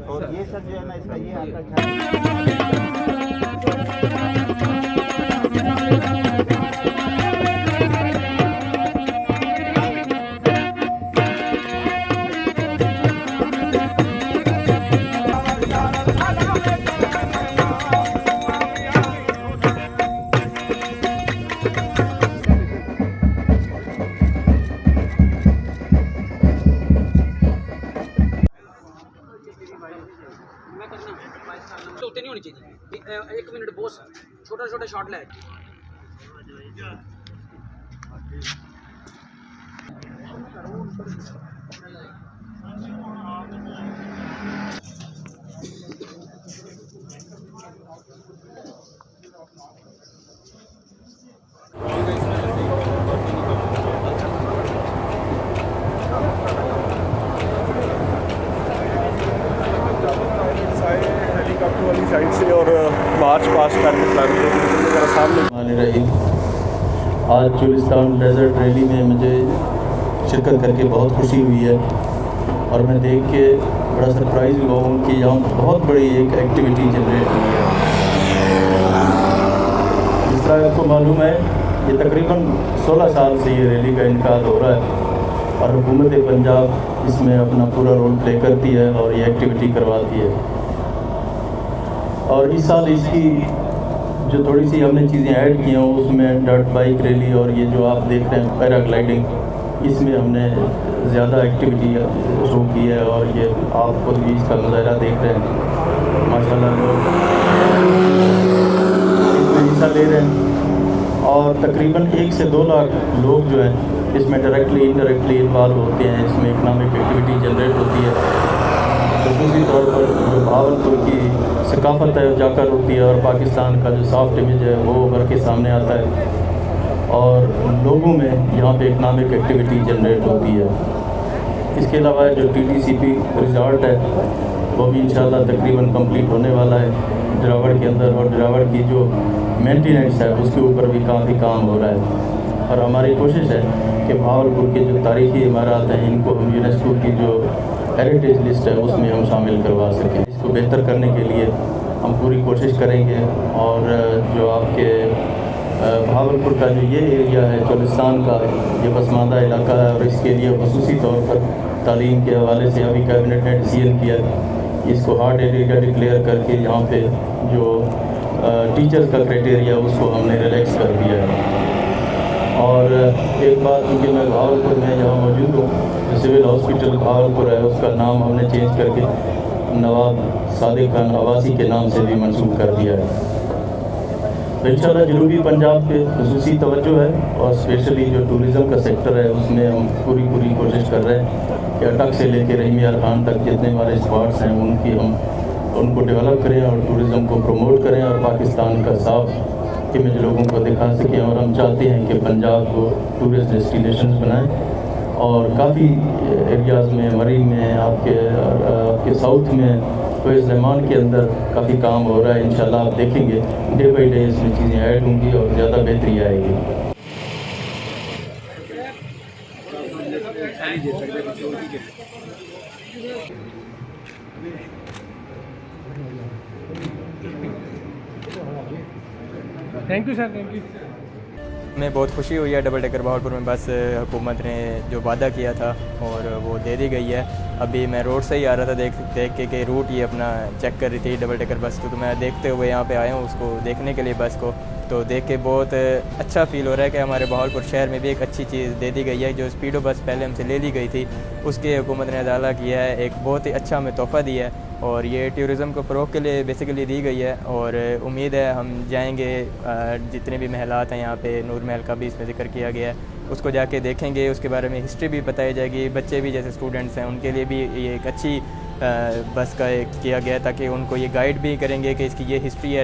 और ये सब जो है ना इसका ये आपका होते नहीं होनी चाहिए। 1 मिनट बॉस, छोटा छोटा शॉट ले। हेलीकॉप्टर वाली साइड से और मार्च पास करके प्लान सामने रही। आज चुलिस्तान डेजर्ट रैली में मुझे शिरकत करके बहुत खुशी हुई है और मैं देख के बड़ा सरप्राइज़ हुआ हूँ कि यहाँ बहुत बड़ी एक एक्टिविटी जनरेट हुई है। जिस तरह आपको मालूम है ये तकरीबन 16 साल से ये रैली का इनकाद हो रहा है और हुकूमत पंजाब इसमें अपना पूरा रोल प्ले करती है और ये एक्टिविटी करवाती है। और इस साल इसकी जो थोड़ी सी हमने चीज़ें ऐड की हैं उसमें डर्ट बाइक रैली और ये जो आप देख रहे हैं पैराग्लाइडिंग, इसमें हमने ज़्यादा एक्टिविटी शुरू की है और ये आप खुद भी इसका नज़ारा देख रहे हैं। माशाल्लाह लोग इसमें हिस्सा ले रहे हैं और तकरीबन 1 से 2 लाख लोग जो हैं इसमें डायरेक्टली इनडायरेक्टली इन्वॉल्व होते हैं। इसमें इकनॉमिक एक्टिविटी जनरेट होती है। खसूसी तौर पर जो भावलपुर की सकाफत है उजागर होती है और पाकिस्तान का जो सॉफ्ट इमेज है वो उभर के सामने आता है और लोगों में यहाँ पे इकनॉमिक एक्टिविटी जनरेट होती है। इसके अलावा जो TTCP रिजॉर्ट है वो भी इंशाल्लाह तकरीबन कंप्लीट होने वाला है ड्रावड़ के अंदर और ड्रावड़ की जो मेंटेनेंस है उसके ऊपर भी काफ़ी काम हो रहा है और हमारी कोशिश है कि भावलपुर के जो तारीख़ी इमारत हैं इनको हम यूनेस्को की जो हेरिटेज लिस्ट है उसमें हम शामिल करवा सकें। इसको बेहतर करने के लिए हम पूरी कोशिश करेंगे और जो आपके भावलपुर का जो ये एरिया है चुलिस्तान का, ये पसमानदा इलाका है और इसके लिए खसूसी तौर पर तालीम के हवाले से अभी कैबिनेट ने डिसीजन किया इसको हार्ड एरिया डिक्लेयर करके यहाँ पे जो टीचर्स का क्राइटेरिया उसको हमने रिलैक्स कर दिया है। और एक बात क्योंकि मैं भावलपुर में यहाँ मौजूद हूँ, जो सिविल हॉस्पिटल भावलपुर है उसका नाम हमने चेंज करके नवाब सादिक खान आवासी के नाम से भी मंसूब कर दिया है। तो इंशाल्लाह जनूबी पंजाब पे खुसूसी तवज्जो है और स्पेशली जो टूरिज़म का सेक्टर है उसमें हम पूरी कोशिश कर रहे हैं कि अटक से लेकर रहीमियार खान तक जितने हमारे स्पॉट्स हैं उनको डेवलप करें और टूरिज़म को प्रमोट करें और पाकिस्तान का साफ इमेज लोगों को दिखा सकें। और हम चाहते हैं कि पंजाब को टूरिस्ट डेस्टिनेशन बनाएं और काफ़ी एरियाज़ में मरी में आपके साउथ में तो इस ज़मान के अंदर काफ़ी काम हो रहा है। इंशाल्लाह आप देखेंगे डे बाई डे इसमें चीज़ें ऐड होंगी और ज़्यादा बेहतरी आएगी। Thank you sir, thank you. हमें बहुत खुशी हुई है डबल डेकर बहावलपुर में बस हुकूमत ने जो वादा किया था और वो दे दी गई है। अभी मैं रोड से ही आ रहा था देख के कि रूट ये अपना चेक कर रही थी डबल डेकर बस को, तो मैं देखते हुए यहाँ पे आया हूँ उसको देखने के लिए बस को। तो देख के बहुत अच्छा फ़ील हो रहा है कि हमारे बहावलपुर शहर में भी एक अच्छी चीज़ दे दी गई है। जो स्पीडो बस पहले हमसे ले ली गई थी उसके हुकूमत ने अदाला किया है, एक बहुत ही अच्छा हमें तोहफ़ा दिया है और ये टूरिज़म को फ़रोग़ के लिए बेसिकली दी गई है। और उम्मीद है हम जाएंगे, जितने भी महलात हैं यहाँ पे, नूर महल का भी इसमें ज़िक्र किया गया है, उसको जाके देखेंगे, उसके बारे में हिस्ट्री भी बताई जाएगी। बच्चे भी जैसे स्टूडेंट्स हैं उनके लिए भी ये एक अच्छी बस का एक किया गया ताकि उनको ये गाइड भी करेंगे कि इसकी ये हिस्ट्री है।